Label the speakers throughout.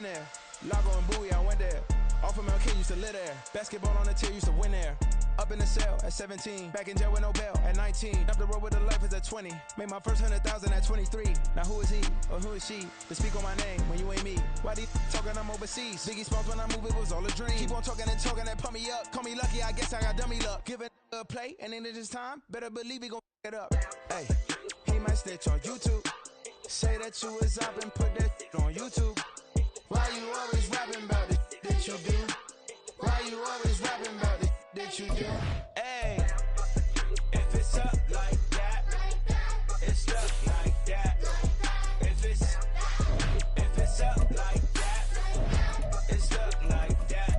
Speaker 1: been there. Lago and Bowie, I went there. Off of Mount King, used to live there. Basketball on the tier, used to win there. Up in the cell at 17. Back in jail with no bail at 19. Up the road with the life is at 20. Made my first 100,000 at 23. Now who is he or who is she to speak on my name when you ain't me? Why they talking I'm overseas? Biggie Smalls when I move, it was all a dream. Keep on talking and pump me up. Call me lucky, I guess I got dummy luck. Give it a play, and then it's time. Better believe he gon' it up. Hey, he might snitch on YouTube. Say that you was up and put that on YouTube. Why you always rapping about it that you do? Why you always rapping about it that you do? Hey, if it's up like that, it's stuck like that. If it's up like that, it's stuck like that.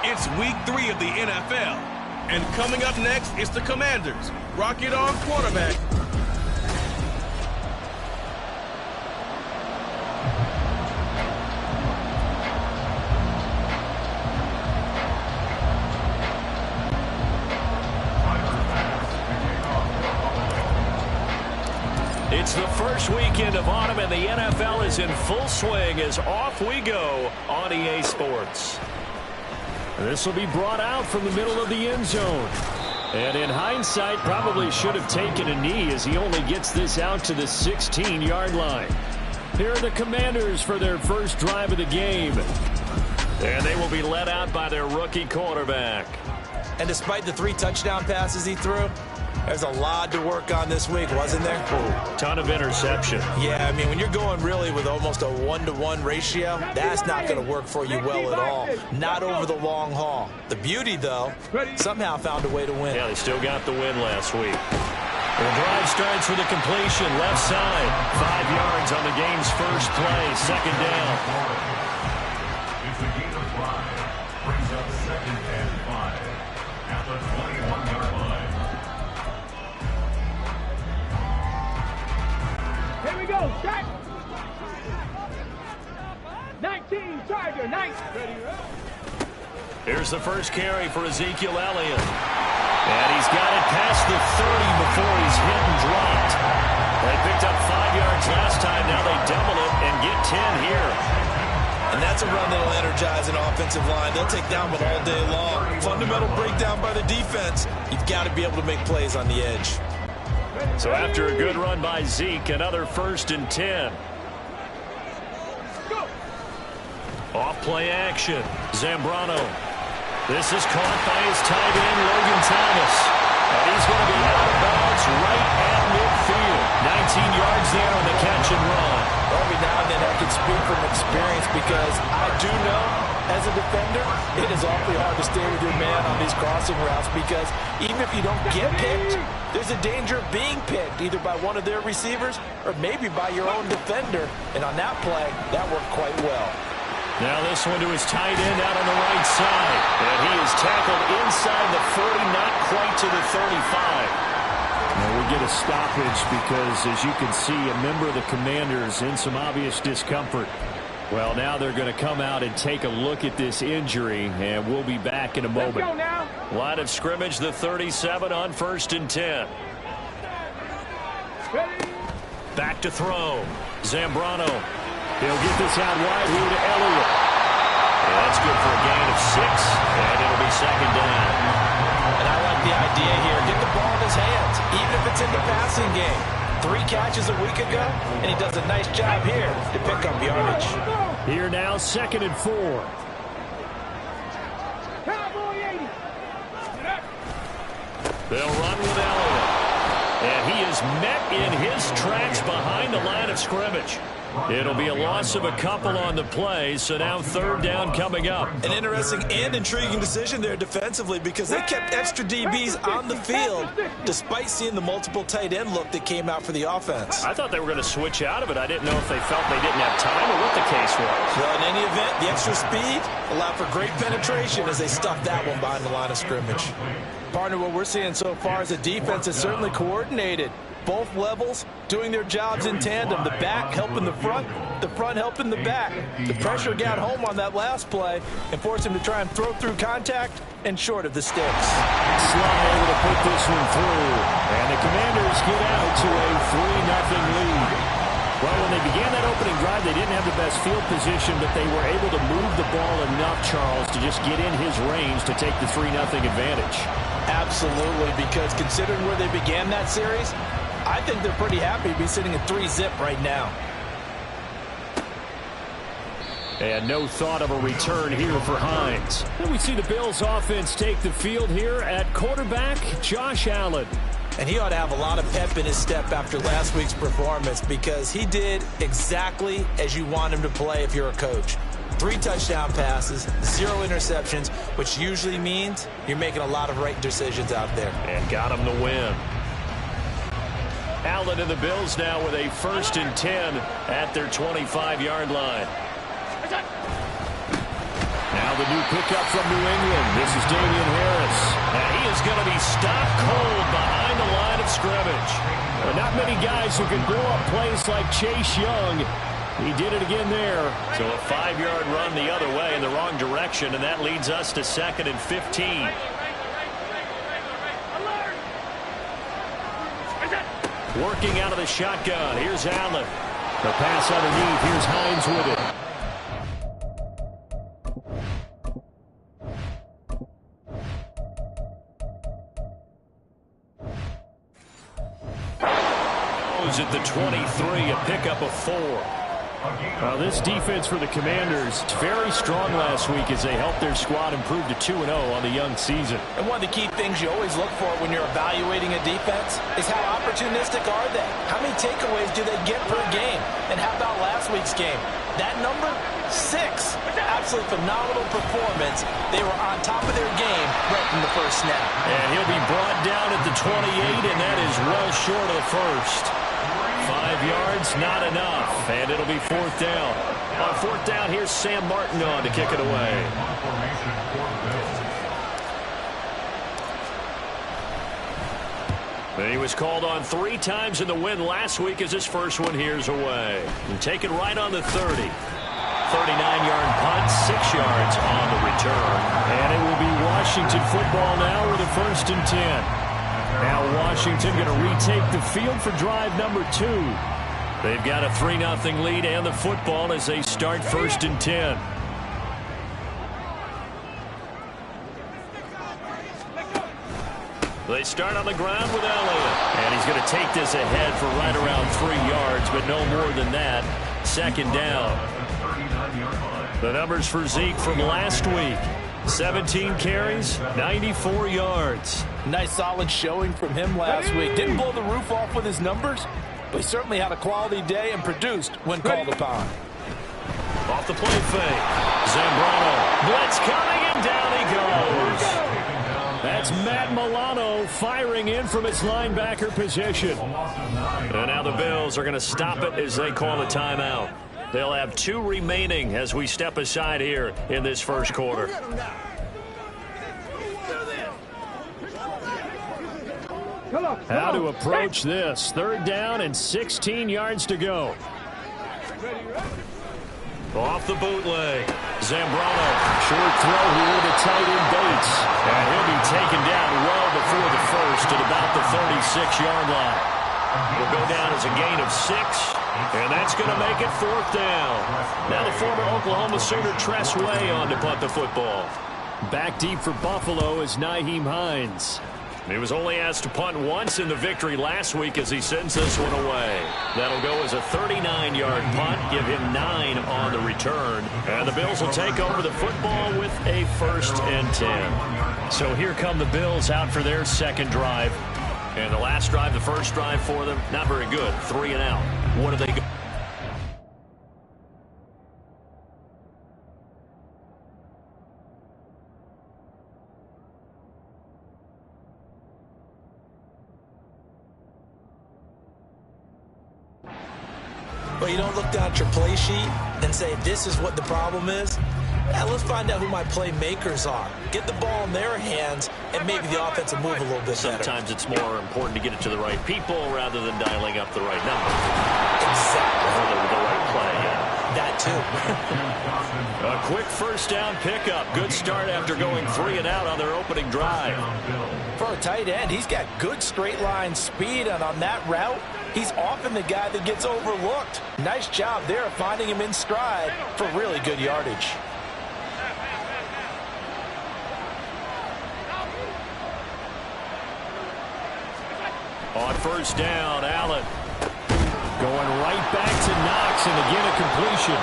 Speaker 2: It's week 3 of the NFL. And coming up next is the Commanders. Rock it on quarterback.
Speaker 3: It's the first weekend of autumn, and the NFL is in full swing as off we go on EA Sports. This will be brought out from the middle of the end zone. And in hindsight, probably should have taken a knee as he only gets this out to the 16-yard line. Here are the Commanders for their first drive of the game. And they will be led out by their rookie quarterback.
Speaker 4: And despite the 3 touchdown passes he threw, there's a lot to work on this week, wasn't there?
Speaker 3: Ooh, ton of interception.
Speaker 4: Yeah, I mean, when you're going really with almost a 1-to-1 ratio, that's not going to work for you well at all. Not over the long haul. The beauty, though, somehow found a way to win.
Speaker 3: Yeah, they still got the win last week. The drive starts with a completion, left side. 5 yards on the game's first play, second down.
Speaker 5: It's a gain of 5. Brings up 2nd and 5 at the 21-yard line.
Speaker 6: Here we go, start. 19, Charger, 9.
Speaker 3: Here's the first carry for Ezekiel Elliott. And he's got it past the 30 before he's hit and dropped. They picked up 5 yards last time. Now they double it and get 10 here.
Speaker 4: And that's a run that'll energize an offensive line. They'll take that one all day long. Fundamental breakdown by the defense. You've got to be able to make plays on the edge.
Speaker 3: So after a good run by Zeke, another 1st and 10. Off play action. Zambrano. This is caught by his tight end, Logan Thomas. And he's going to be out of bounds right at midfield. 19 yards there on the catch and run.
Speaker 4: Every now and then I can speak from experience because I do know, as a defender, it is awfully hard to stay with your man on these crossing routes because even if you don't get picked, there's a danger of being picked either by one of their receivers or maybe by your own defender. And on that play, that worked quite well.
Speaker 3: Now this one to his tight end out on the right side. And he is tackled inside the 40, not quite to the 35. Now we get a stoppage because, as you can see, a member of the Commanders in some obvious discomfort. Well, now they're going to come out and take a look at this injury, and we'll be back in a moment.
Speaker 6: Let's go now.
Speaker 3: Line of scrimmage, the 37 on 1st and 10.
Speaker 6: Ready.
Speaker 3: Back to throw. Zambrano. He'll get this out wide here to Elliott. And that's good for a gain of 6, and it'll be 2nd down.
Speaker 4: And I like the idea here. Get the ball in his hands, even if it's in the passing game. 3 catches a week ago, and he does a nice job here to pick up yardage.
Speaker 3: Here now, 2nd and 4.
Speaker 6: Cowboys
Speaker 3: They'll run with Elliott. And he is met in his tracks behind the line of scrimmage. It'll be a loss of a couple on the play, so now third down coming up.
Speaker 4: An interesting and intriguing decision there defensively because they kept extra DBs on the field despite seeing the multiple tight end look that came out for the offense.
Speaker 3: I thought they were going to switch out of it. I didn't know if they felt they didn't have time or what the case was.
Speaker 4: Well, in any event, the extra speed allowed for great penetration as they stuffed that one behind the line of scrimmage. Partner, what we're seeing so far is the defense is certainly coordinated. Both levels doing their jobs in tandem. The back helping the front helping the back. The pressure got home on that last play and forced him to try and throw through contact and short of the sticks.
Speaker 3: Sly able to put this one through. And the Commanders get out to a 3-0 lead. Well, when they began that opening drive, they didn't have the best field position, but they were able to move the ball enough, Charles, to just get in his range to take the 3-0 advantage.
Speaker 4: Absolutely, because considering where they began that series, I think they're pretty happy to be sitting at 3-zip right now.
Speaker 3: And no thought of a return here for Hines. And we see the Bills offense take the field here at quarterback, Josh Allen.
Speaker 4: And he ought to have a lot of pep in his step after last week's performance because he did exactly as you want him to play if you're a coach. 3 touchdown passes, 0 interceptions, which usually means you're making a lot of right decisions out there.
Speaker 3: And got him the win. Allen and the Bills now with a 1st and 10 at their 25-yard line. Now the new pickup from New England. This is Damian Harris. And he is going to be stopped cold behind the line of scrimmage. Well, not many guys who can blow up plays like Chase Young. He did it again there. So a 5-yard run the other way in the wrong direction, and that leads us to 2nd and 15. Working out of the shotgun. Here's Allen. The pass underneath. Here's Hines with it. At the 23, a pickup of 4. This defense for the Commanders, very strong last week as they helped their squad improve to 2-0 on the young season.
Speaker 4: And one of the key things you always look for when you're evaluating a defense is how opportunistic are they? How many takeaways do they get per game? And how about last week's game? That number, 6. Absolutely phenomenal performance. They were on top of their game right from the first snap.
Speaker 3: And he'll be brought down at the 28, and that is well short of the first. 5 yards, not enough, and it'll be 4th down. On 4th down, here's Sam Martin on to kick it away. And he was called on 3 times in the win last week as his first one here's away. And take it right on the 30. 39-yard punt, 6 yards on the return. And it will be Washington football now with a 1st and 10. Now Washington going to retake the field for drive number 2. They've got a 3-0 lead and the football as they start 1st and 10. They start on the ground with Elliott. And he's going to take this ahead for right around 3 yards, but no more than that. 2nd down. The numbers for Zeke from last week. 17 carries, 94 yards.
Speaker 4: Nice solid showing from him last week. Didn't blow the roof off with his numbers, but he certainly had a quality day and produced when called upon.
Speaker 3: Off the play fake. Zambrano. Blitz coming, and down he goes. That's Matt Milano firing in from its linebacker position. And now the Bills are going to stop it as they call a timeout. They'll have 2 remaining as we step aside here in this first quarter. How to approach this. 3rd down and 16 yards to go. Off the bootleg. Zambrano. Short throw here to tight end Bates. And he'll be taken down well before the first at about the 36-yard line. Will go down as a gain of 6. And that's going to make it 4th down. Now the former Oklahoma Sooner Tress Way on to punt the football. Back deep for Buffalo is Nyheim Hines. He was only asked to punt once in the victory last week as he sends this one away. That'll go as a 39-yard punt, give him 9 on the return. And the Bills will take over the football with a 1st and 10. So here come the Bills out for their second drive. And the last drive, the first drive for them, not very good. 3 and out. What do they go?
Speaker 4: But you don't look down at your play sheet and say, this is what the problem is. Yeah, let's find out who my playmakers are. Get the ball in their hands, and maybe the offense will move a little bit better.
Speaker 3: Sometimes it's more important to get it to the right people rather than dialing up the right number.
Speaker 4: Exactly.
Speaker 3: Or the right play, yeah.
Speaker 4: That too.
Speaker 3: A quick first down pickup. Good start after going 3 and out on their opening drive.
Speaker 4: For a tight end, he's got good straight line speed, and on that route, he's often the guy that gets overlooked. Nice job there finding him in stride for really good yardage.
Speaker 3: On first down, Allen going right back to Knox, and again a completion.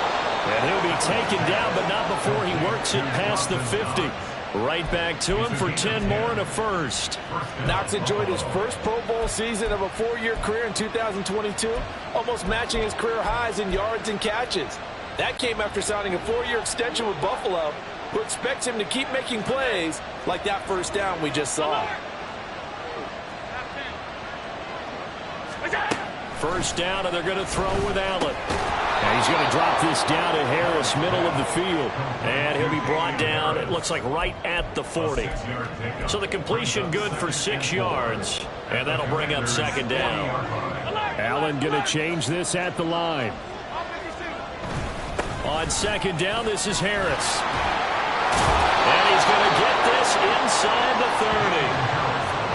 Speaker 3: And he'll be taken down, but not before he works it past the 50. Right back to him for 10 more and a first.
Speaker 4: Knox enjoyed his first Pro Bowl season of a 4-year career in 2022, almost matching his career highs in yards and catches. That came after signing a 4-year extension with Buffalo, who expects him to keep making plays like that first down we just saw.
Speaker 3: First down, and they're going to throw with Allen. And he's going to drop this down to Harris, middle of the field. And he'll be brought down, it looks like right at the 40. So the completion good for 6 yards. And that'll bring up second down.
Speaker 7: Allen going to change this at the line.
Speaker 3: On second down, this is Harris. And he's going to get this inside the 30.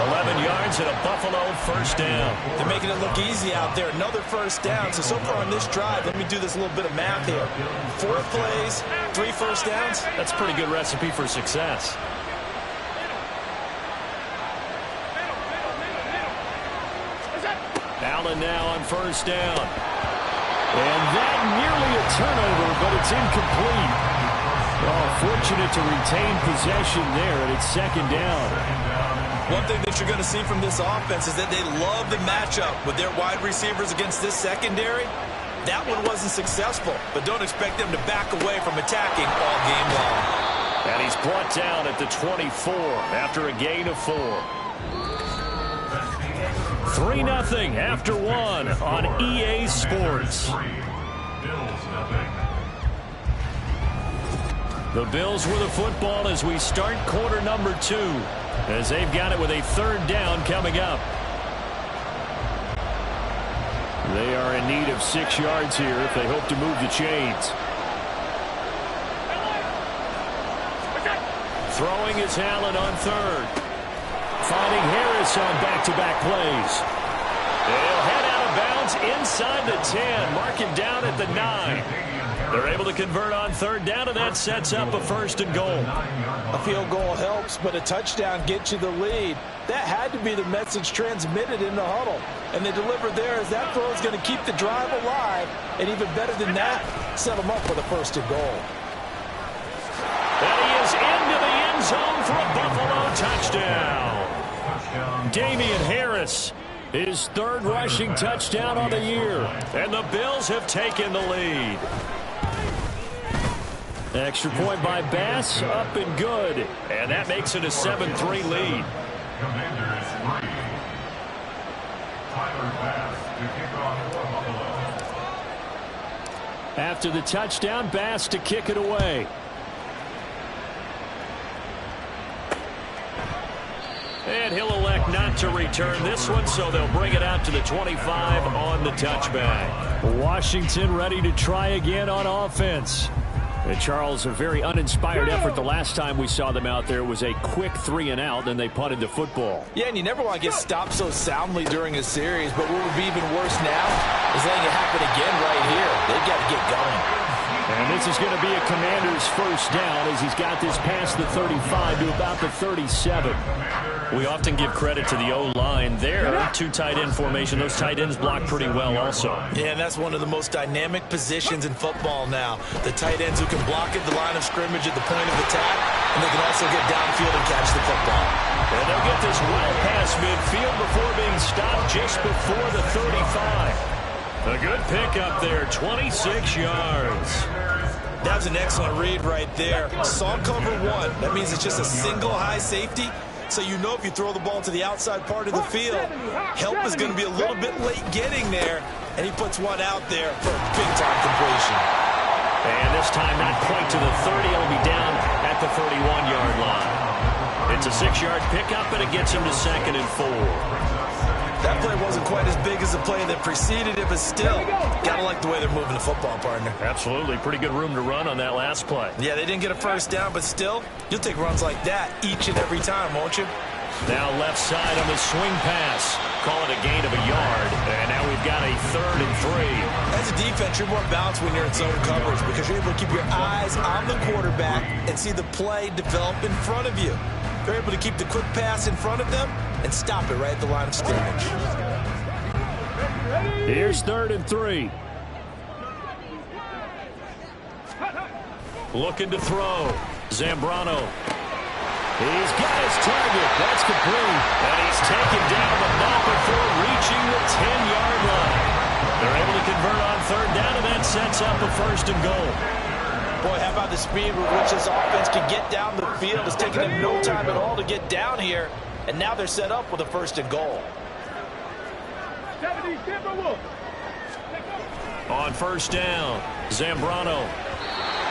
Speaker 3: 11 yards and a Buffalo first down.
Speaker 4: They're making it look easy out there. Another first down. So far on this drive, let me do this little bit of math here. 4 plays, 3 first downs.
Speaker 3: That's a pretty good recipe for success. Allen now on first down.
Speaker 7: And that nearly a turnover, but it's incomplete. Oh, fortunate to retain possession there, and it's second down.
Speaker 4: One thing that you're going to see from this offense is that they love the matchup with their wide receivers against this secondary. That one wasn't successful, but don't expect them to back away from attacking all game long.
Speaker 3: And he's brought down at the 24 after a gain of 4. 3-0 after 1 on EA Sports. The Bills with the football as we start quarter number 2. As they've got it with a 3rd down coming up.
Speaker 7: They are in need of 6 yards here if they hope to move the chains.
Speaker 3: Throwing is Allen on 3rd. Finding Harris on back-to-back plays. They'll head out of bounds inside the 10. Mark him down at the 9. They're able to convert on 3rd down, and that sets up a 1st and goal.
Speaker 4: A field goal helps, but a touchdown gets you the lead. That had to be the message transmitted in the huddle. And they delivered there as that throw is going to keep the drive alive. And even better than that, set them up for the 1st and goal.
Speaker 3: And he is into the end zone for a Buffalo touchdown. Damian Harris, his 3rd rushing touchdown on the year. And the Bills have taken the lead. Extra point by Bass, up and good. And that makes it a 7-3 lead.
Speaker 5: Commanders 3. Tyler Bass to kick off for Buffalo.
Speaker 7: After the touchdown, Bass to kick it away.
Speaker 3: And he'll elect not to return this one, so they'll bring it out to the 25 on the touchback.
Speaker 7: Washington ready to try again on offense. And Charles, a very uninspired effort the last time we saw them out there was a quick 3 and out, then they punted the football.
Speaker 4: Yeah, and you never want to get stopped so soundly during a series, but what would be even worse now is letting it happen again right here. They've got to get going.
Speaker 7: And this is going to be a Commanders first down as he's got this past the 35 to about the 37.
Speaker 3: We often give credit to the O-line there. Two tight end formation. Those tight ends block pretty well also.
Speaker 4: Yeah, and that's one of the most dynamic positions in football now. The tight ends who can block at the line of scrimmage at the point of attack, and they can also get downfield and catch the football.
Speaker 3: And they'll get this well past midfield before being stopped just before the 35. A good pickup there, 26 yards.
Speaker 4: That was an excellent read right there. Saw cover one. That means it's just a single high safety. So you know if you throw the ball to the outside part of the field, help is going to be a little bit late getting there. And he puts one out there for a big-time completion.
Speaker 3: And this time not quite to the 30. It'll be down at the 31-yard line. It's a 6-yard pickup, and it gets him to 2nd and 4.
Speaker 4: That play wasn't quite as big as the play that preceded it, but still, gotta like the way they're moving the football, partner.
Speaker 3: Absolutely. Pretty good room to run on that last play.
Speaker 4: Yeah, they didn't get a first down, but still, you'll take runs like that each and every time, won't you?
Speaker 3: Now left side on the swing pass. Call it a gain of a yard. And now we've got a 3rd and 3.
Speaker 4: As a defense, you're more balanced when you're in zone coverage because you're able to keep your eyes on the quarterback and see the play develop in front of you. They're able to keep the quick pass in front of them and stop it right at the line of scrimmage.
Speaker 7: Here's 3rd and 3.
Speaker 3: Looking to throw. Zambrano. He's got his target. That's complete. And he's taken down, but not before reaching the 10-yard line. They're able to convert on 3rd down, and that sets up a 1st and goal.
Speaker 4: Boy, how about the speed with which this offense can get down the field? It's taken them no time at all to get down here. And now they're set up with a 1st and goal.
Speaker 3: On 1st down, Zambrano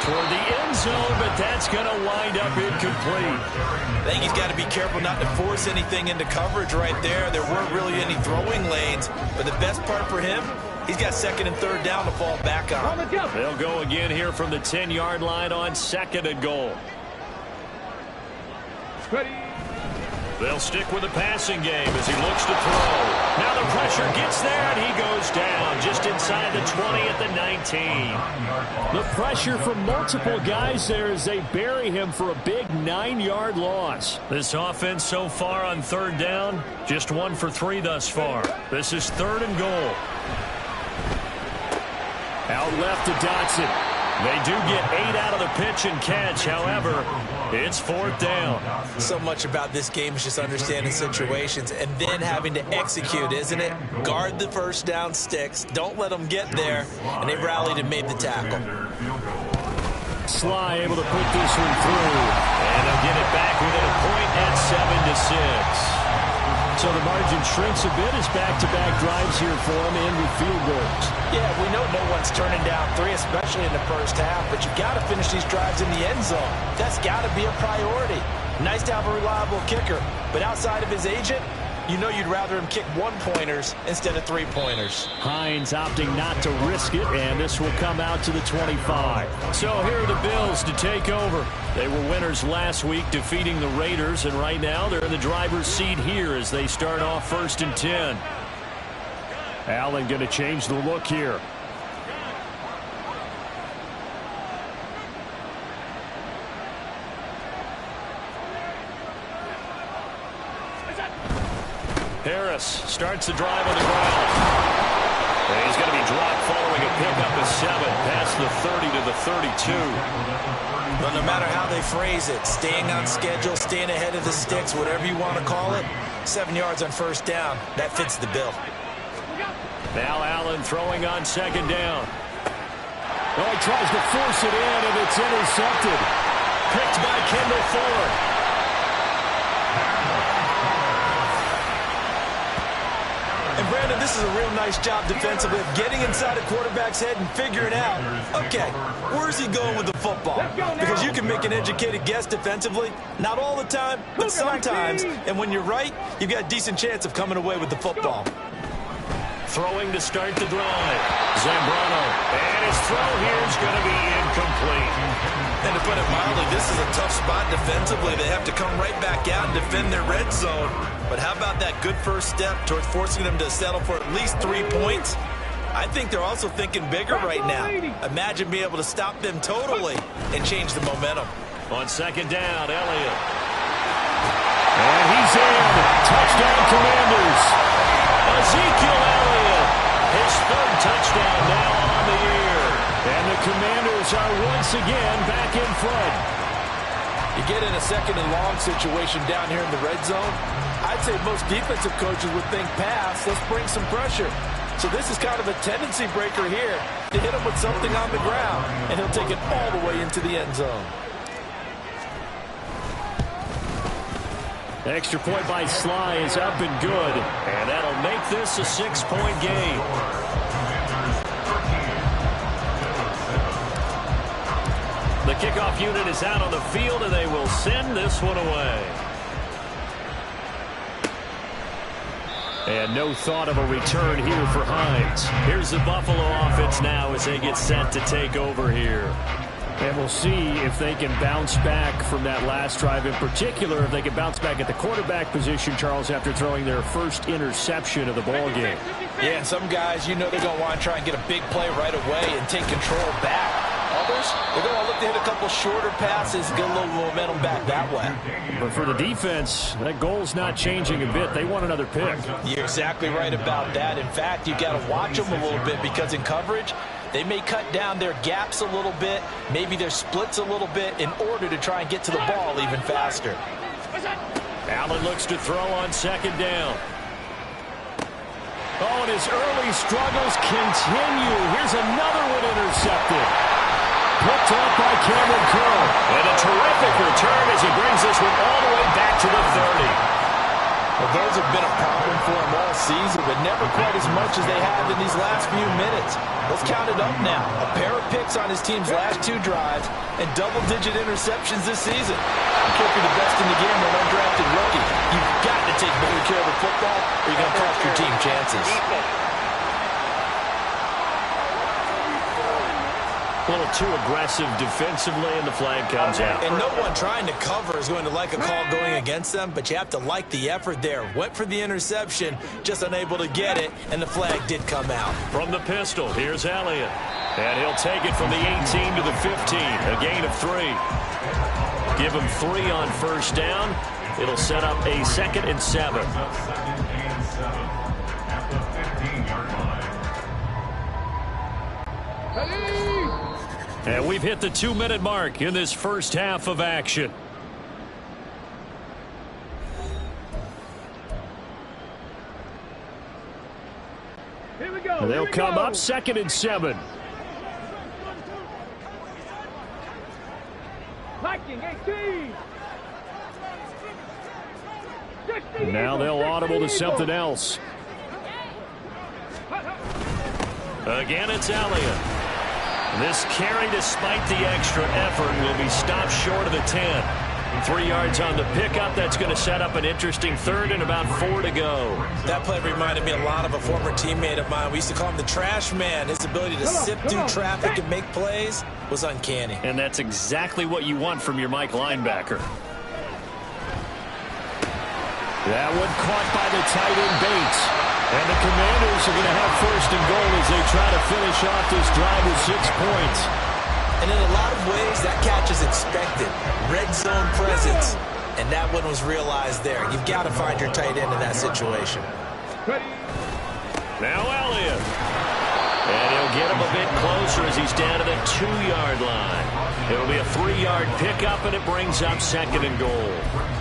Speaker 3: toward the end zone, but that's going to wind up incomplete.
Speaker 4: I think he's got to be careful not to force anything into coverage right there. There weren't really any throwing lanes, but the best part for him, he's got 2nd and 3rd down to fall back on.
Speaker 3: They'll go again here from the 10-yard line on 2nd and goal.
Speaker 6: Ready.
Speaker 3: They'll stick with the passing game as he looks to throw. Now the pressure gets there, and he goes down just inside the 20 at the 19.
Speaker 7: The pressure from multiple guys there as they bury him for a big 9-yard loss.
Speaker 3: This offense so far on 3rd down, just 1 for 3 thus far. This is 3rd and goal.
Speaker 7: Out left to Dotson.
Speaker 3: They do get 8 out of the pitch and catch. However, it's 4th down.
Speaker 4: So much about this game is just understanding situations and then having to execute, isn't it? Guard the 1st down sticks. Don't let them get there. And they rallied and made the tackle.
Speaker 7: Sly able to put this one through.
Speaker 3: And they'll get it back within a point at 7-6.
Speaker 7: So the margin shrinks a bit as back-to-back drives here for him and with field goals.
Speaker 4: Yeah, we know no one's turning down 3, especially in the first half, but you've got to finish these drives in the end zone. That's got to be a priority. Nice to have a reliable kicker, but outside of his agent, you know you'd rather him kick 1-pointers instead of 3-pointers.
Speaker 7: Hines opting not to risk it, and this will come out to the 25.
Speaker 3: So here are the Bills to take over. They were winners last week, defeating the Raiders, and right now they're in the driver's seat here as they start off 1st and 10.
Speaker 7: Allen going to change the look here.
Speaker 3: Harris starts the drive on the ground. And he's going to be dropped following a pickup of 7 past the 30 to the 32.
Speaker 4: But no matter how they phrase it, staying on schedule, staying ahead of the sticks, whatever you want to call it, 7 yards on 1st down, that fits the bill.
Speaker 3: Now Allen throwing on 2nd down.
Speaker 7: Oh, he tries to force it in, and it's intercepted.
Speaker 3: Picked by Kendall Ford.
Speaker 4: And Brandon, this is a real nice job defensively of getting inside a quarterback's head and figuring out, okay, where's he going with the football? Because you can make an educated guess defensively, not all the time, but sometimes. And when you're right, you've got a decent chance of coming away with the football.
Speaker 3: Throwing to start the drive. Zambrano. And his throw here is going to be incomplete.
Speaker 4: And to put it mildly, this is a tough spot defensively. They have to come right back out and defend their red zone. But how about that good first step towards forcing them to settle for at least 3 points? I think they're also thinking bigger right now. Imagine being able to stop them totally and change the momentum.
Speaker 3: On second down, Elliott. And he's in. Touchdown, Commanders. Ezekiel Elliott. His third touchdown now on the year. And the Commanders are once again back in front.
Speaker 4: You get in a second and long situation down here in the red zone. I'd say most defensive coaches would think pass. Let's bring some pressure. So this is kind of a tendency breaker here to hit him with something on the ground. And he'll take it all the way into the end zone.
Speaker 3: Extra point by Sly is up and good. And that'll make this a 6-point game. The kickoff unit is out on the field, and they will send this one away. And no thought of a return here for Hines. Here's the Buffalo offense now as they get set to take over here. And we'll see if they can bounce back from that last drive, in particular if they can bounce back at the quarterback position, Charles, after throwing their first interception of the ball game.
Speaker 4: Yeah, some guys, you know they're going to want to try and get a big play right away and take control back. Others, they're going to look to hit a couple shorter passes, get a little momentum back that way.
Speaker 3: But for the defense, that goal's not changing a bit. They want another pick.
Speaker 4: You're exactly right about that. In fact, you've got to watch them a little bit because in coverage, they may cut down their gaps a little bit, maybe their splits a little bit in order to try and get to the ball even faster.
Speaker 3: Allen looks to throw on second down. Oh, and his early struggles continue. Here's another one intercepted. Picked up by Cameron Curl. And a terrific return as he brings this one all the way back to the 30.
Speaker 4: Well, those have been a problem for him all season, but never quite as much as they have in these last few minutes. Let's count it up now. A pair of picks on his team's last 2 drives and double-digit interceptions this season. I don't care if you're the best in the game or an undrafted rookie. You've got to take better care of the football or you're going to cost your team chances.
Speaker 3: A little too aggressive defensively, and the flag comes out.
Speaker 4: And no one trying to cover is going to like a call going against them, but you have to like the effort there. Went for the interception, just unable to get it, and the flag did come out.
Speaker 3: From the pistol, here's Elliott. And he'll take it from the 18 to the 15, a gain of 3. Give him 3 on first down. It'll set up a 2nd and 7.
Speaker 5: At the 15-yard line.
Speaker 3: And we've hit the 2-minute mark in this first half of action.
Speaker 6: Here we go.
Speaker 3: They'll come up 2nd and 7.
Speaker 6: Viking 18. 60,
Speaker 3: Now they'll audible to something else. Again, it's Elliott. This carry, despite the extra effort, will be stopped short of the 10. 3 yards on the pickup. That's going to set up an interesting 3rd and about 4 to go.
Speaker 4: That play reminded me a lot of a former teammate of mine. We used to call him the trash man. His ability to sift through traffic and make plays was uncanny.
Speaker 3: And that's exactly what you want from your Mike linebacker. That one caught by the tight end Bates. And the Commanders are going to have 1st and goal as they try to finish off this drive with 6 points.
Speaker 4: And in a lot of ways, that catch is expected. Red zone presence. And that one was realized there. You've got to find your tight end in that situation.
Speaker 3: Now Elliott. And he'll get him a bit closer as he's down to the 2-yard line. It'll be a 3-yard pickup, and it brings up 2nd and goal.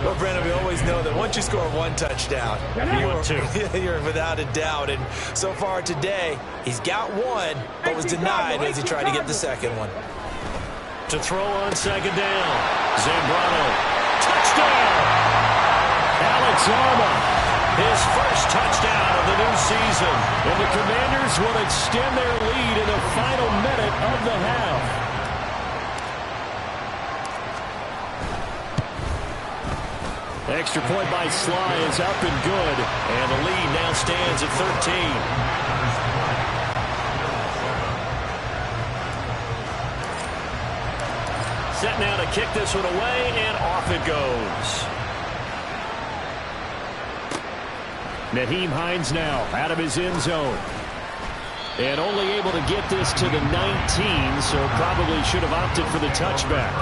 Speaker 4: Well, Brandon, we always know that once you score 1 touchdown, you're without a doubt. And so far today, he's got 1, but was denied as he tried to get the 2nd one.
Speaker 3: To throw on 2nd down. Zambrano. Touchdown! Alex Arma. His first touchdown of the new season. And the Commanders will extend their lead in the final minute of the half. Extra point by Sly is up and good. And the lead now stands at 13. Set now to kick this one away, and off it goes. Nyheim Hines now out of his end zone. And only able to get this to the 19, so probably should have opted for the touchback.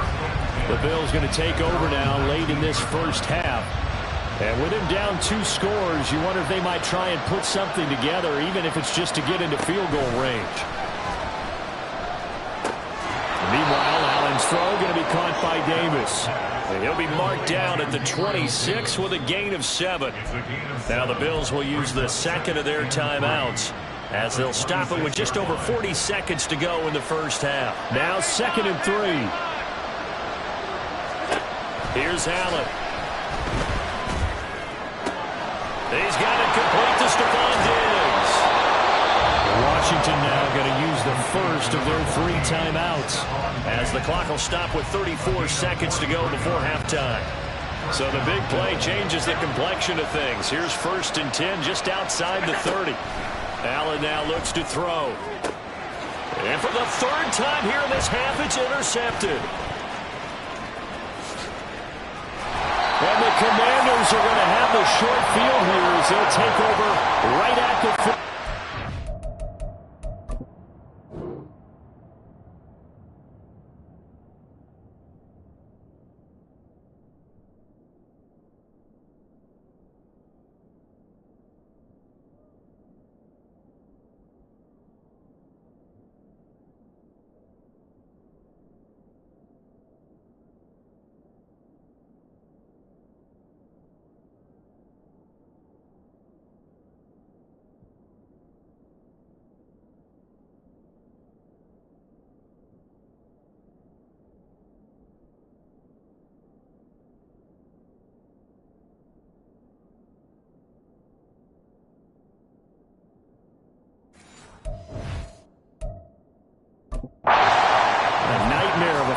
Speaker 3: The Bills going to take over now late in this first half. And with him down 2 scores, you wonder if they might try and put something together, even if it's just to get into field goal range. Meanwhile, Allen's throw going to be caught by Davis. And he'll be marked down at the 26 with a gain of 7. Now the Bills will use the second of their timeouts as they'll stop it with just over 40 seconds to go in the first half. Now 2nd and 3. Here's Allen. He's got it complete to Stephon Diggs. Washington now going to use the first of their 3 timeouts as the clock will stop with 34 seconds to go before halftime. So the big play changes the complexion of things. Here's 1st and 10 just outside the 30. Allen now looks to throw. And for the 3rd time here in this half, it's intercepted. And the Commanders are going to have the short field here as they'll take over right at the 50.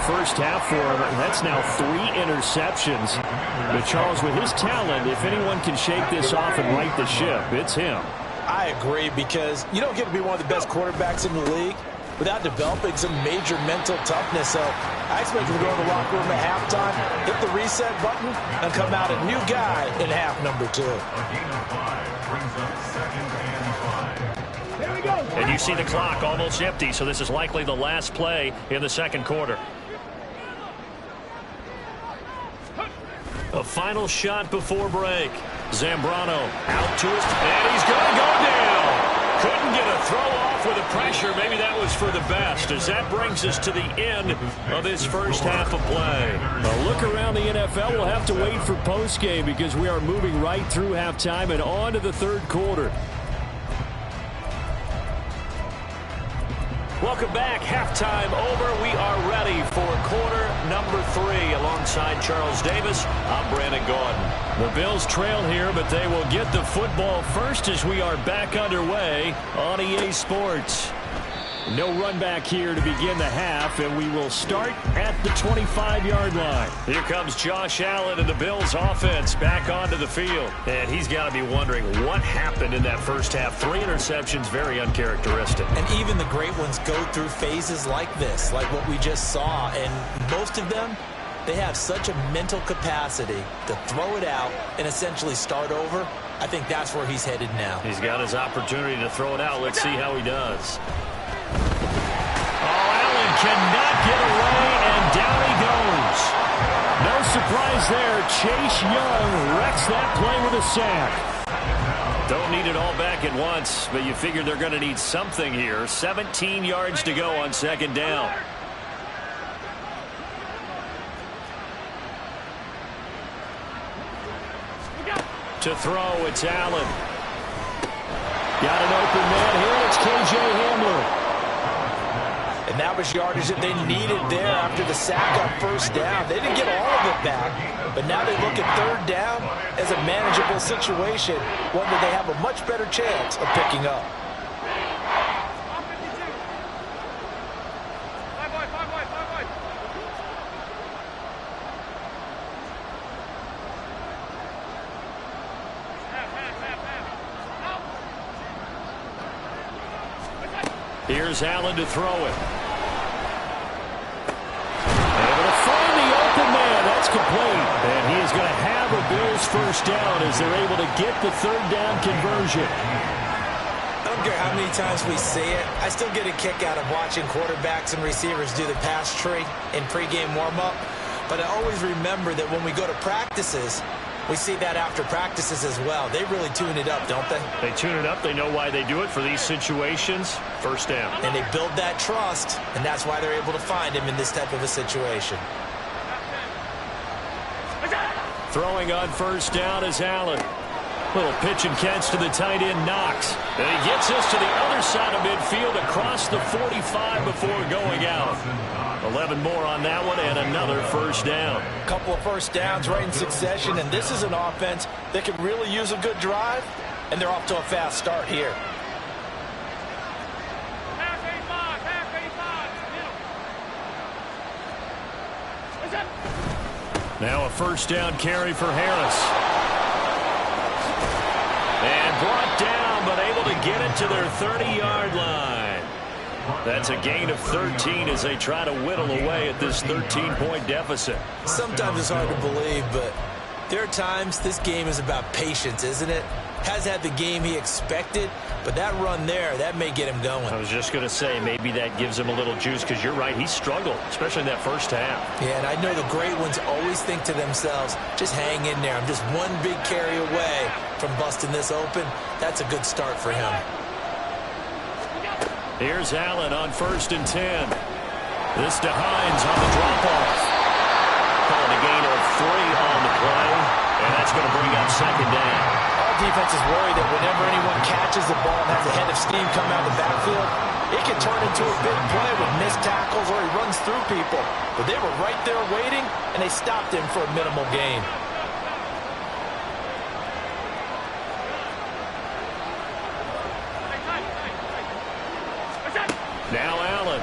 Speaker 3: First half for him. That's now 3 interceptions. But Charles, with his talent, if anyone can shake this off and right the ship, it's him.
Speaker 4: I agree, because you don't get to be one of the best quarterbacks in the league without developing some major mental toughness. So I expect him to go in the locker room at halftime, hit the reset button, and come out a new guy in half number 2.
Speaker 5: A gain of 5 brings up 2nd and 5.
Speaker 6: Here we go.
Speaker 3: And you see the clock almost empty, so this is likely the last play in the 2nd quarter. A final shot before break. Zambrano out to his, and he's going to go down. Couldn't get a throw off with the pressure. Maybe that was for the best, as that brings us to the end of this first half of play. A look around the NFL. We'll have to wait for postgame because we are moving right through halftime and on to the 3rd quarter. Welcome back. Halftime over. We are ready for quarter number 3. Alongside Charles Davis, I'm Brandon Gordon. The Bills trail here, but they will get the football first as we are back underway on EA Sports. No run back here to begin the half, and we will start at the 25-yard line. Here comes Josh Allen and the Bills offense back onto the field. And he's got to be wondering what happened in that first half. 3 interceptions, very uncharacteristic.
Speaker 4: And even the great ones go through phases like this, like what we just saw. And most of them, they have such a mental capacity to throw it out and essentially start over. I think that's where he's headed now.
Speaker 3: He's got his opportunity to throw it out. Let's see how he does. Cannot get away, and down he goes. No surprise there. Chase Young wrecks that play with a sack. Don't need it all back at once, but you figure they're going to need something here. 17 yards to go on 2nd down. To throw, it's Allen. Got an open man here. It's K.J. Hamler.
Speaker 4: And that was yardage that they needed there after the sack on 1st down. They didn't get all of it back, but now they look at 3rd down as a manageable situation, one that they have a much better chance of picking up.
Speaker 3: Here's Allen to throw it. Able to find the open man. That's complete. And he is going to have a Bills 1st down as they're able to get the 3rd down conversion.
Speaker 4: don't care how many times we see it. I still get a kick out of watching quarterbacks and receivers do the pass tree in pregame warm-up. But I always remember that when we go to practices, we see that after practices as well. They really tune it up, don't they?
Speaker 3: They tune it up. They know why they do it for these situations. First down.
Speaker 4: And they build that trust, and that's why they're able to find him in this type of a situation.
Speaker 3: Throwing on first down is Allen. Little pitch and catch to the tight end, Knox. And he gets us to the other side of midfield across the 45 before going out. 11 more on that one and another first down.
Speaker 4: A couple of first downs right in succession, and this is an offense that can really use a good drive, and they're off to a fast start here.
Speaker 3: Now a first down carry for Harris. And brought down, but able to get it to their 30-yard line. That's a gain of 13 as they try to whittle away at this 13-point deficit.
Speaker 4: Sometimes it's hard to believe, but there are times this game is about patience, isn't it? Has had the game he expected, but that run there, that may get him going.
Speaker 3: I was just going to say, maybe that gives him a little juice, because you're right, he struggled, especially in that first half.
Speaker 4: Yeah, and I know the great ones always think to themselves, just hang in there. I'm just one big carry away from busting this open. That's a good start for him.
Speaker 3: Here's Allen on 1st and 10. This to Hines on the drop-off. Calling a gain of 3 on the play, and that's going to bring up second down.
Speaker 4: Defense is worried that whenever anyone catches the ball and has a head of steam coming out of the backfield, it can turn into a big play with missed tackles or he runs through people. But they were right there waiting, and they stopped him for a minimal gain.
Speaker 3: Now Allen.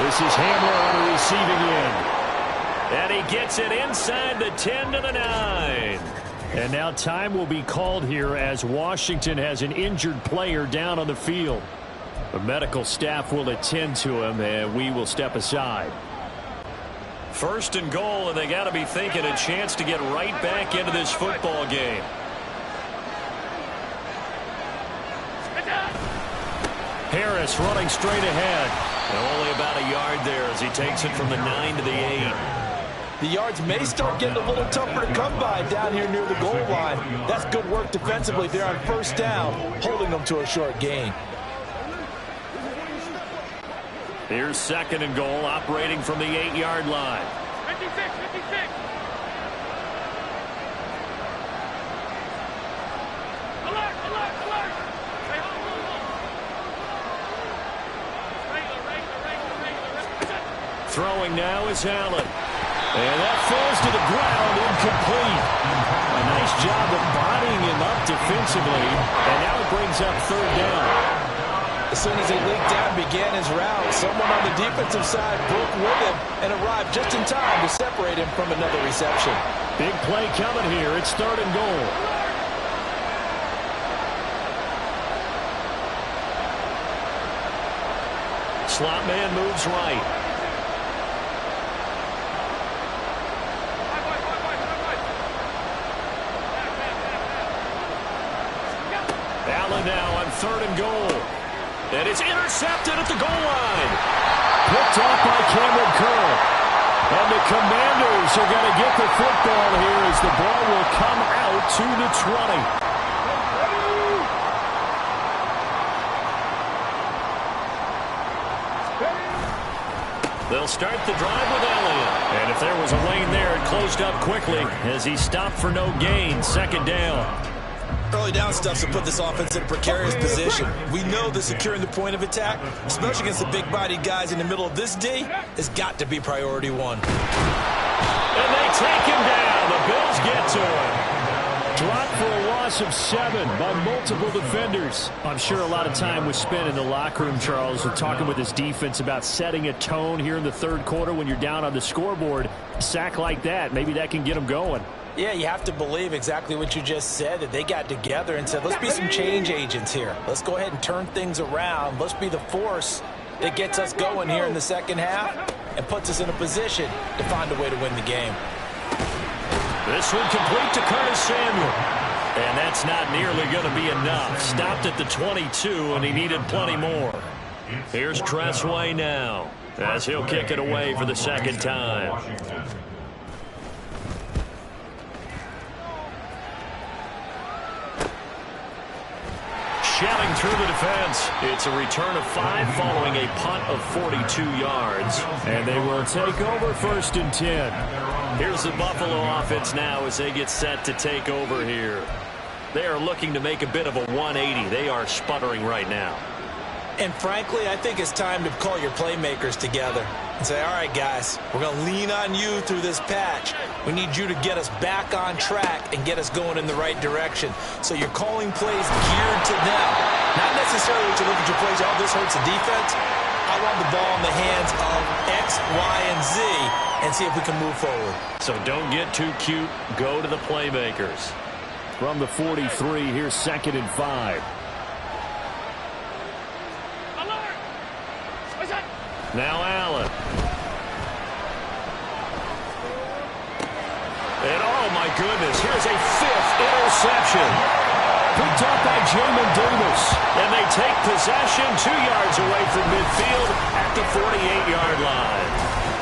Speaker 3: This is Hamler on the receiving end. And he gets it inside the 10 to the 9. And now time will be called here as Washington has an injured player down on the field. The medical staff will attend to him, and we will step aside. 1st and goal, and they got to be thinking a chance to get right back into this football game. Harris running straight ahead. And only about a yard there as he takes it from the 9 to the 8.
Speaker 4: The yards may start getting a little tougher to come by down here near the goal line. That's good work defensively there on first down, holding them to a short gain.
Speaker 3: Here's 2nd and goal, operating from the 8-yard line.
Speaker 6: 56, 56. Alert, alert, alert. Hey, hold on.
Speaker 3: Throwing now is Allen. And that falls to the ground, incomplete. A nice job of bodying him up defensively. And now it brings up 3rd down.
Speaker 4: As soon as he leaked out and began his route, someone on the defensive side broke with him and arrived just in time to separate him from another reception.
Speaker 3: Big play coming here. It's 3rd and goal. Slot man moves right. Allen now on 3rd and goal. And it's intercepted at the goal line. Picked off by Cameron Curl. And the Commanders are going to get the football here as the ball will come out to the 20. They'll start the drive with Elliott. And if there was a lane there, it closed up quickly as he stopped for no gain. 2nd down.
Speaker 4: Early down stuff's to put this offense in a precarious position. We know that securing the point of attack, especially against the big-bodied guys in the middle of this D, has got to be priority 1.
Speaker 3: And they take him down. The Bills get to him. Dropped for a loss of 7 by multiple defenders. I'm sure a lot of time was spent in the locker room, Charles, with talking with his defense about setting a tone here in the 3rd quarter when you're down on the scoreboard. A sack like that, maybe that can get them going.
Speaker 4: Yeah, you have to believe exactly what you just said, that they got together and said, let's be some change agents here. Let's go ahead and turn things around. Let's be the force that gets us going here in the 2nd half and puts us in a position to find a way to win the game.
Speaker 3: This one complete to Curtis Samuel. And that's not nearly going to be enough. Stopped at the 22, and he needed plenty more. Here's Tressway now, as he'll kick it away for the second time. Shelling through the defense. It's a return of 5 following a punt of 42 yards. And they will take over 1st and 10. Here's the Buffalo offense now as they get set to take over here. They are looking to make a bit of a 180. They are sputtering right now.
Speaker 4: And frankly, I think it's time to call your playmakers together and say, all right, guys, we're going to lean on you through this patch. We need you to get us back on track and get us going in the right direction. So you're calling plays geared to them. Not necessarily that you look at your plays, oh, this hurts the defense. I want the ball in the hands of X, Y, and Z and see if we can move forward.
Speaker 3: So don't get too cute. Go to the playmakers.
Speaker 7: From the 43, here's 2nd and 5.
Speaker 3: Now Allen. And oh my goodness, here's a 5th interception. Picked up by Jamin Davis. And they take possession 2 yards away from midfield at the 48-yard line.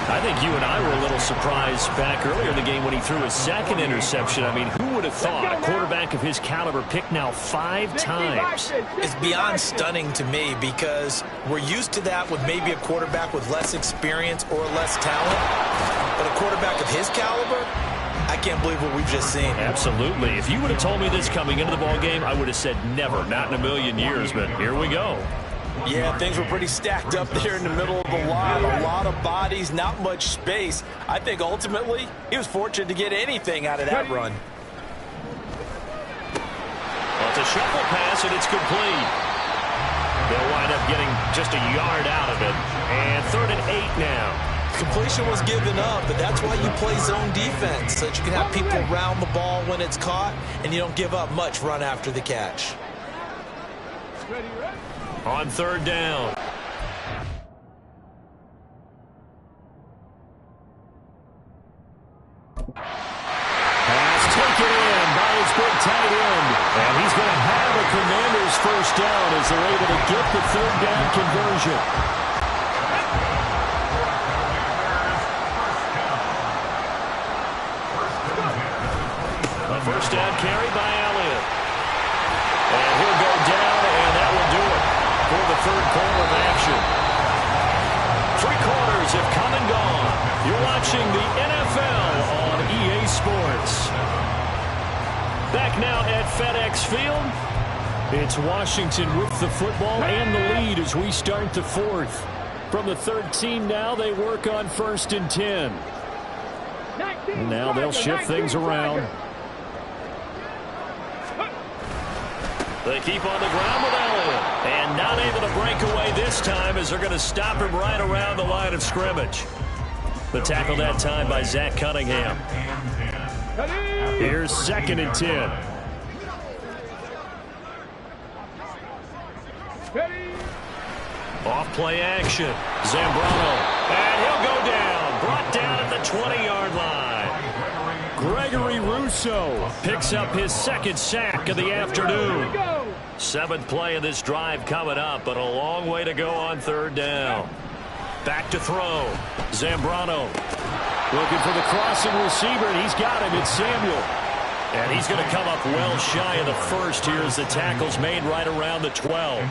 Speaker 3: I think you and I were a little surprised back earlier in the game when he threw his 2nd interception. I mean, who would have thought a quarterback of his caliber picked now 5 times?
Speaker 4: It's beyond stunning to me because we're used to that with maybe a quarterback with less experience or less talent. But a quarterback of his caliber, I can't believe what we've just seen.
Speaker 3: Absolutely. If you would have told me this coming into the ball game, I would have said never, not in a million years. But here we go.
Speaker 4: Yeah, things were pretty stacked up there in the middle of the line. A lot of bodies, not much space. I think ultimately he was fortunate to get anything out of that run.
Speaker 3: Well, it's a shuffle pass, and it's complete. They'll wind up getting just a yard out of it. And 3rd and 8 now.
Speaker 4: Completion was given up, but that's why you play zone defense, so that you can have people round the ball when it's caught, and you don't give up much run after the catch.
Speaker 3: On 3rd down. Pass taken in by his big tight end. And he's going to have a Commanders 1st down as they're able to get the 3rd down conversion. A 1st down carry by Elliott. And he'll go down, and that will do it for the 3rd quarter of action. 3 quarters have come and gone. You're watching the NFL on EA Sports. Back now at FedEx Field. It's Washington with the football and the lead as we start the 4th. From the 13 now, they work on 1st and 10. And now they'll shift things around. They keep on the ground with Elliott. And not able to break away this time as they're going to stop him right around the line of scrimmage. The tackle that time by Zach Cunningham. Here's 2nd and 10. Off play action. Zambrano. And he'll go down. Brought down at the 20-yard line. Gregory Rousseau picks up his 2nd sack of the afternoon. 7th play of this drive coming up, but a long way to go on 3rd down. Back to throw. Zambrano looking for the crossing receiver, and he's got him. It's Samuel. And he's going to come up well shy of the 1st here as the tackle's made right around the 12.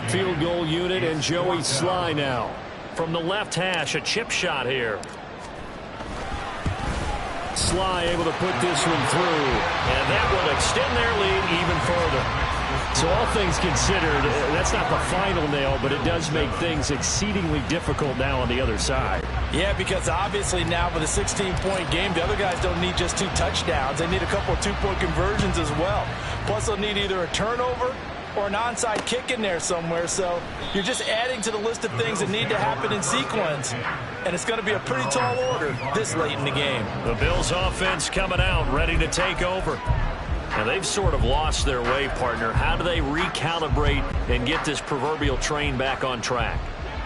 Speaker 3: Field goal unit and Joey Sly now. From the left hash, a chip shot here. Sly able to put this one through. And that will extend their lead even further. So all things considered, that's not the final nail, but it does make things exceedingly difficult now on the other side.
Speaker 4: Yeah, because obviously now with a 16-point game, the other guys don't need just 2 touchdowns. They need a couple of 2-point conversions as well. Plus, they'll need either a turnover or an onside kick in there somewhere. So you're just adding to the list of things that need to happen in sequence. And it's going to be a pretty tall order this late in the game.
Speaker 3: The Bills offense coming out, ready to take over. Now, they've sort of lost their way, partner. How do they recalibrate and get this proverbial train back on track?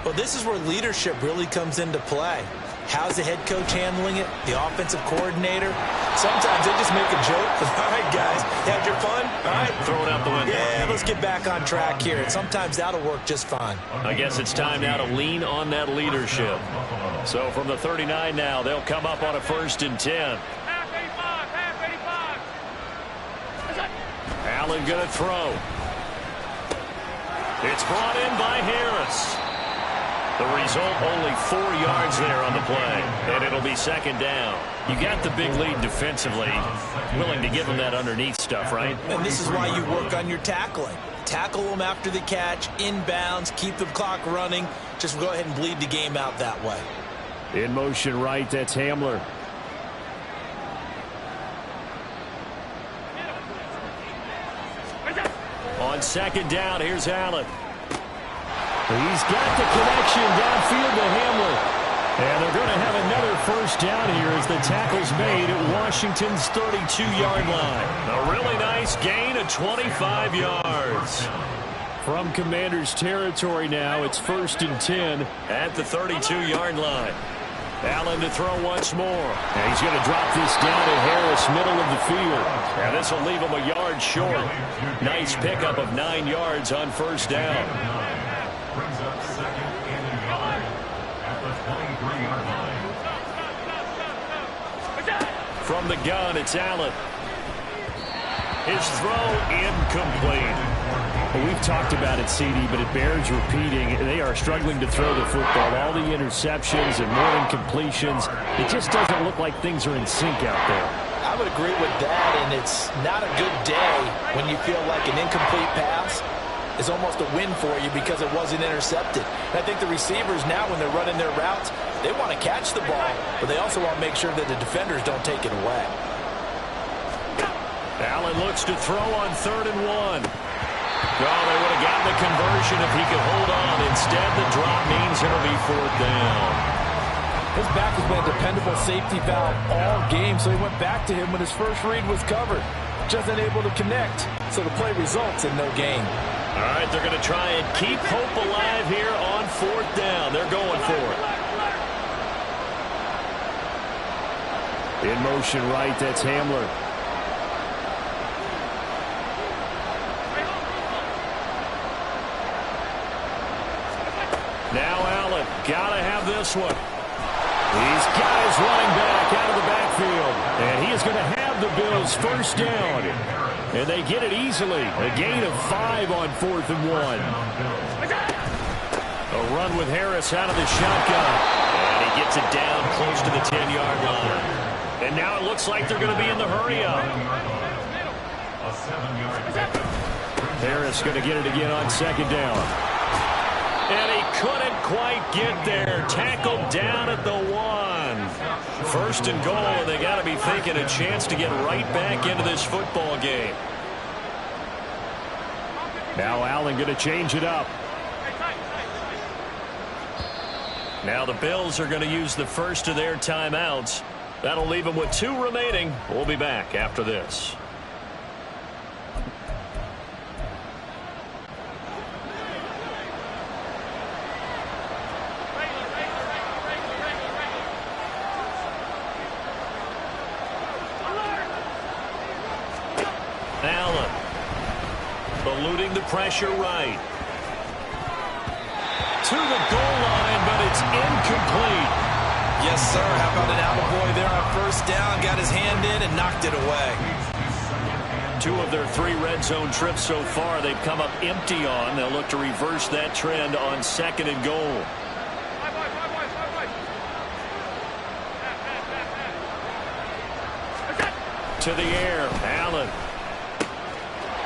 Speaker 4: Well, this is where leadership really comes into play. How's the head coach handling it? The offensive coordinator? Sometimes they just make a joke. All right, guys, had your fun? All right.
Speaker 3: Throw it out the window.
Speaker 4: Yeah, let's get back on track here. And sometimes that'll work just fine.
Speaker 3: I guess it's time now to lean on that leadership. So from the 39 now, they'll come up on a 1st and 10.
Speaker 6: Half 85, half 85.
Speaker 3: Allen going to throw. It's brought in by Harris. The result, only 4 yards there on the play, and it'll be 2nd down. You got the big lead defensively, willing to give them that underneath stuff, right?
Speaker 4: And this is why you work on your tackling. Tackle them after the catch, inbounds, keep the clock running. Just go ahead and bleed the game out that way.
Speaker 7: In motion right, that's Hamler.
Speaker 3: On 2nd down, here's Allen.
Speaker 7: He's got the connection downfield to Hamler. And they're going to have another 1st down here as the tackle's made at Washington's 32-yard line.
Speaker 3: A really nice gain of 25 yards.
Speaker 7: From Commanders territory now, it's 1st and 10
Speaker 3: at the 32-yard line. Allen to throw once more.
Speaker 7: And he's going to drop this down to Harris, middle of the field.
Speaker 3: And this will leave him a yard short. Nice pickup of 9 yards on 1st down.
Speaker 5: Brings up 2nd and 9 at the 23-yard line.
Speaker 3: From the gun, it's Allen. His throw incomplete.
Speaker 7: Well, we've talked about it, CD, but it bears repeating. They are struggling to throw the football. All the interceptions and more incompletions. It just doesn't look like things are in sync out there.
Speaker 4: I would agree with that, and it's not a good day when you feel like an incomplete pass is almost a win for you because it wasn't intercepted. And I think the receivers now, when they're running their routes, they want to catch the ball, but they also want to make sure that the defenders don't take it away.
Speaker 3: Allen looks to throw on 3rd and 1. Well, they would have gotten the conversion if he could hold on. Instead, the drop means it'll be 4th down.
Speaker 4: His back has been a dependable safety valve all game, so he went back to him when his first read was covered. Just unable to connect, so the play results in no gain.
Speaker 3: All right, they're going to try and keep hope alive here on 4th down. They're going for it.
Speaker 7: In motion right, that's Hamler.
Speaker 3: Now Allen, got to have this one.
Speaker 7: He's got his running back out of the backfield. And he is going to have the Bills 1st down. And they get it easily. A gain of 5 on 4th and 1.
Speaker 3: A run with Harris out of the shotgun. And he gets it down close to the 10-yard line. And now it looks like they're going to be in the hurry-up.
Speaker 7: Harris going to get it again on 2nd down.
Speaker 3: And he couldn't quite get there. Tackled down at the 1. 1st and goal, and they got to be thinking a chance to get right back into this football game.
Speaker 7: Now Allen going to change it up.
Speaker 3: Now the Bills are going to use the first of their timeouts. That'll leave them with 2 remaining. We'll be back after this. Allen eluding the pressure right. To the goal line, but it's incomplete.
Speaker 4: Yes, sir. How about an attaboy there on 1st down? Got his hand in and knocked it away.
Speaker 3: 2 of their 3 red zone trips so far they've come up empty on. They'll look to reverse that trend on 2nd and goal. To the air, Allen.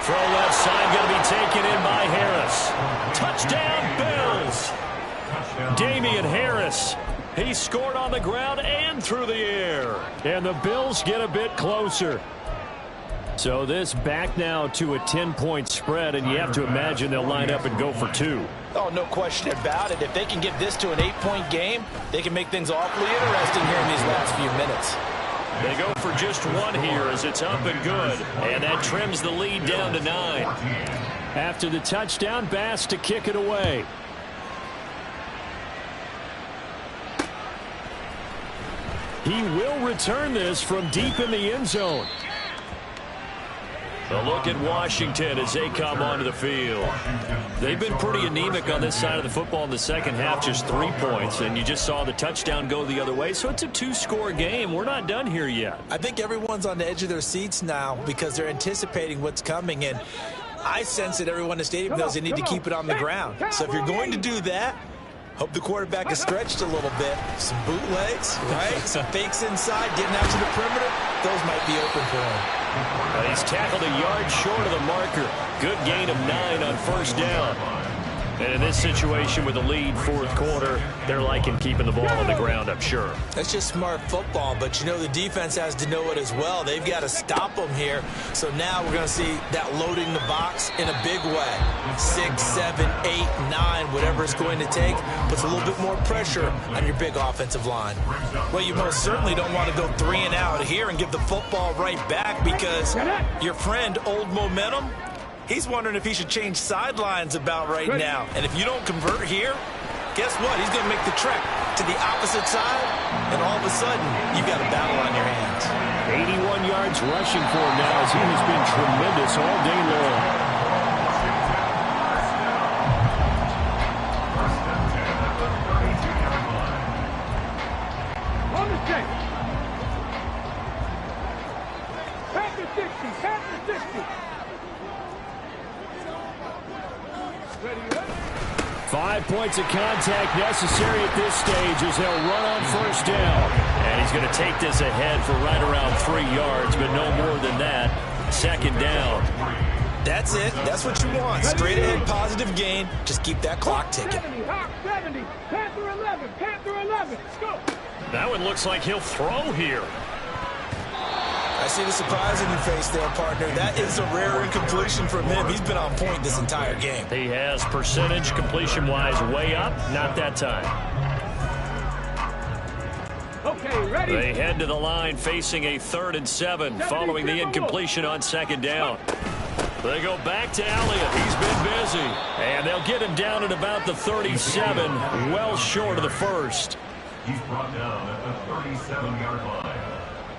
Speaker 3: Throw left side, going to be taken in by Harris. Touchdown, Bills. Damian Harris. He scored on the ground and through the air.
Speaker 7: And the Bills get a bit closer. So this back now to a 10-point spread, and you have to imagine they'll line up and go for 2.
Speaker 4: Oh, no question about it. If they can get this to an 8-point game, they can make things awfully interesting here in these last few minutes.
Speaker 3: They go for just 1 here as it's up and good. And that trims the lead down to 9.
Speaker 7: After the touchdown, Bass to kick it away.
Speaker 3: He will return this from deep in the end zone. A look at Washington as they come onto the field. They've been pretty anemic on this side of the football in the second half, just 3 points, and you just saw the touchdown go the other way. So it's a 2-score game. We're not done here yet.
Speaker 4: I think everyone's on the edge of their seats now because they're anticipating what's coming, and I sense that everyone in the stadium knows they need to keep it on the ground. So if you're going to do that, hope the quarterback is stretched a little bit. Some bootlegs, right? Some fakes inside, getting out to the perimeter. Those might be open for him.
Speaker 3: He's tackled a yard short of the marker. Good gain of 9 on first down. And in this situation with the lead fourth quarter, they're liking keeping the ball on the ground, I'm sure.
Speaker 4: That's just smart football, but you know the defense has to know it as well. They've got to stop them here. So now we're going to see that loading the box in a big way. 6, 7, 8, 9, whatever it's going to take, puts a little bit more pressure on your big offensive line. Well, you most certainly don't want to go 3 and out here and give the football right back because your friend, Old Momentum, he's wondering if he should change sidelines about right now. And if you don't convert here, guess what? He's going to make the trek to the opposite side, and all of a sudden, you've got a battle on your hands.
Speaker 3: 81 yards rushing for him now as he has been tremendous all day long.
Speaker 6: On the check. Pass the 60. Pass the 60.
Speaker 3: 5 points of contact necessary at this stage as they'll run on first down. And he's going to take this ahead for right around 3 yards, but no more than that. Second down.
Speaker 4: That's it. That's what you want. Straight ahead, positive gain. Just keep that clock ticking.
Speaker 6: 70, Hawk 70. Panther 11. Panther 11. Go.
Speaker 3: That one looks like he'll throw here.
Speaker 4: I see the surprise in your face there, partner. That is a rare incompletion from him. He's been on point this entire game.
Speaker 3: He has percentage completion-wise way up. Not that time.
Speaker 6: Okay, ready?
Speaker 3: They head to the line facing a 3rd and 7 following the incompletion on second down. They go back to Elliott. He's been busy. And they'll get him down at about the 37, well short of the first.
Speaker 5: He's brought down at the 37-yard line.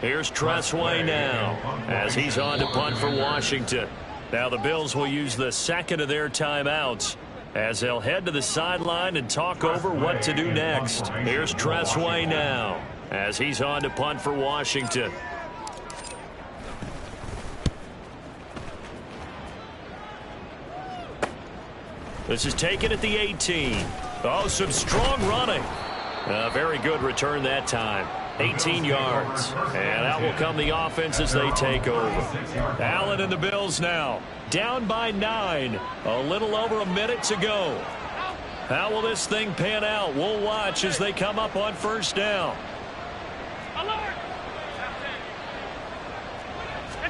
Speaker 3: Here's Tressway now as he's on to punt for Washington. Now the Bills will use the second of their timeouts as they'll head to the sideline and talk over what to do next. Here's Tressway now as he's on to punt for Washington. This is taken at the 18. Oh, some strong running. A very good return that time. 18 yards. And out will come the offense as they take over. Allen and the Bills now down by 9. A little over a minute to go. How will this thing pan out? We'll watch as they come up on first down.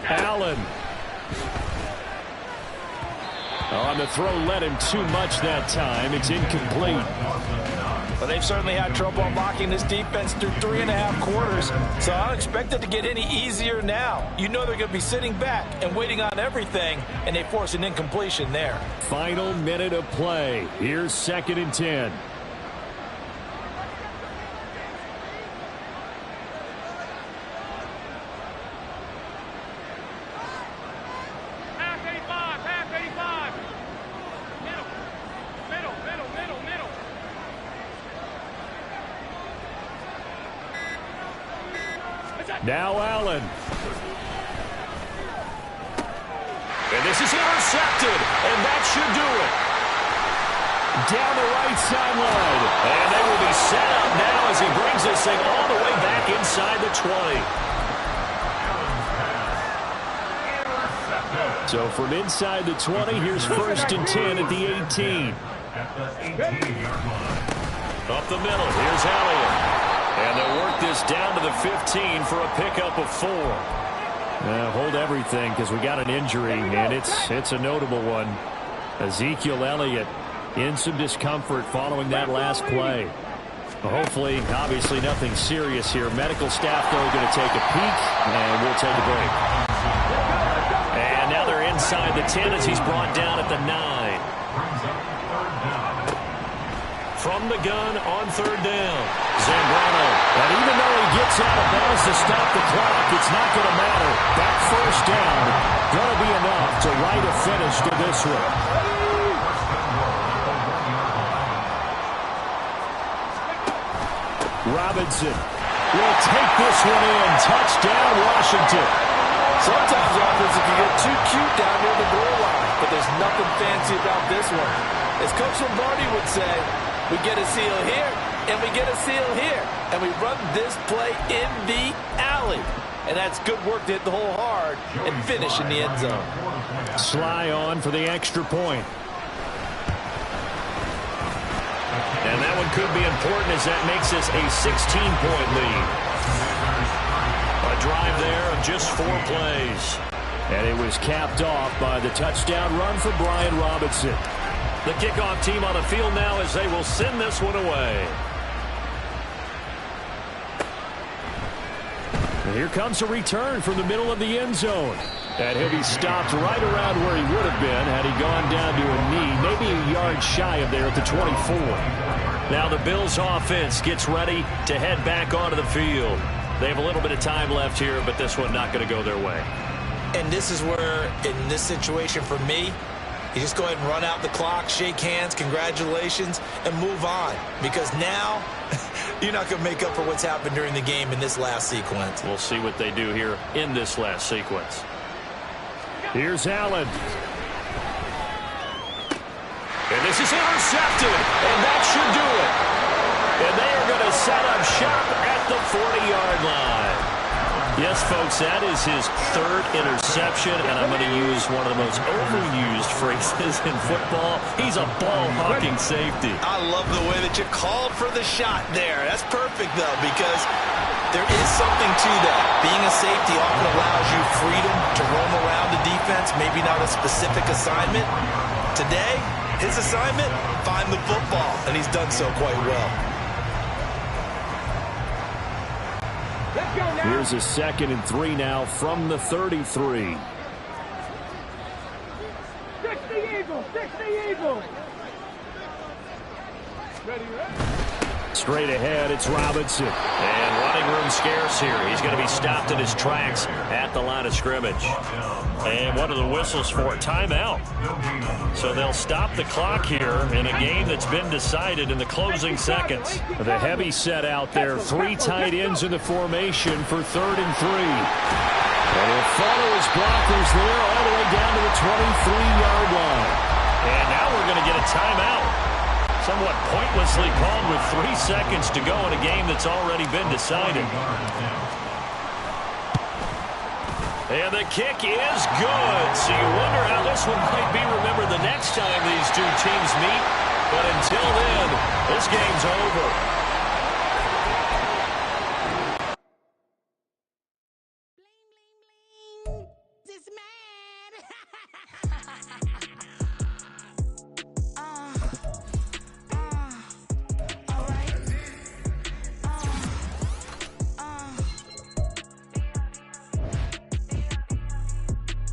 Speaker 3: Allen. On the throw, led him too much that time. It's incomplete.
Speaker 4: Well, they've certainly had trouble unlocking this defense through 3.5 quarters, so I don't expect it to get any easier now. You know they're going to be sitting back and waiting on everything, and they force an incompletion there.
Speaker 3: Final minute of play. Here's 2nd and 10. Now Allen. And this is intercepted, and that should do it. Down the right sideline. And they will be set up now as he brings this thing all the way back inside the 20. So from inside the 20, here's 1st and 10 at the 18. Up the middle, here's Elliott. And they'll work this down to the 15 for a pickup of 4. Hold everything because we got an injury, and it's a notable one. Ezekiel Elliott in some discomfort following that last play. Hopefully, obviously nothing serious here. Medical staff, though, going to take a peek, and we'll take a break. And now they're inside the 10 as he's brought down at the 9. from the gun on 3rd down. Zambrano. And even though he gets out of bounds to stop the clock, it's not going to matter. That 1st down going to be enough to write a finish to this one. Robinson will take this one in. Touchdown, Washington.
Speaker 4: Sometimes offense, you get too cute down near the goal line, but there's nothing fancy about this one. As Coach Lombardi would say, we get a seal here, and we get a seal here, and we run this play in the alley. And that's good work to hit the hole hard and finish in the end zone.
Speaker 3: Sly on for the extra point. And that one could be important as that makes this a 16-point lead. A drive there of just 4 plays. And it was capped off by the touchdown run for Brian Robinson. The kickoff team on the field now as they will send this one away. And here comes a return from the middle of the end zone. And he'll be stopped right around where he would have been had he gone down to a knee, maybe a yard shy of there at the 24. Now the Bills offense gets ready to head back onto the field. They have a little bit of time left here, but this one not going to go their way.
Speaker 4: And this is where, in this situation for me, you just go ahead and run out the clock, shake hands, congratulations, and move on. Because now, you're not going to make up for what's happened during the game in this last sequence.
Speaker 3: We'll see what they do here in this last sequence. Here's Allen. And this is intercepted. And that should do it. And they are going to set up shop at the 40-yard line. Yes, folks, that is his 3rd interception, and I'm going to use one of the most overused phrases in football. He's a ball-hawking safety.
Speaker 4: I love the way that you called for the shot there. That's perfect, though, because there is something to that. Being a safety often allows you freedom to roam around the defense, maybe not a specific assignment. Today, his assignment, find the football, and he's done so quite well.
Speaker 3: Here's a 2nd and 3 now from the 33.
Speaker 6: 60 Eagles, 60 Eagles. Ready.
Speaker 3: Straight ahead, it's Robinson. And running room scarce here. He's going to be stopped in his tracks at the line of scrimmage. And what are the whistles for? Timeout. So they'll stop the clock here in a game that's been decided in the closing seconds. The heavy set out there. 3 tight ends in the formation for 3rd and 3. And he'll follow his blockers there all the way down to the 23-yard line. And now we're going to get a timeout. Somewhat pointlessly called with 3 seconds to go in a game that's already been decided. And the kick is good. So you wonder how this one might be remembered the next time these two teams meet. But until then, this game's over.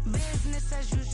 Speaker 8: Business as usual.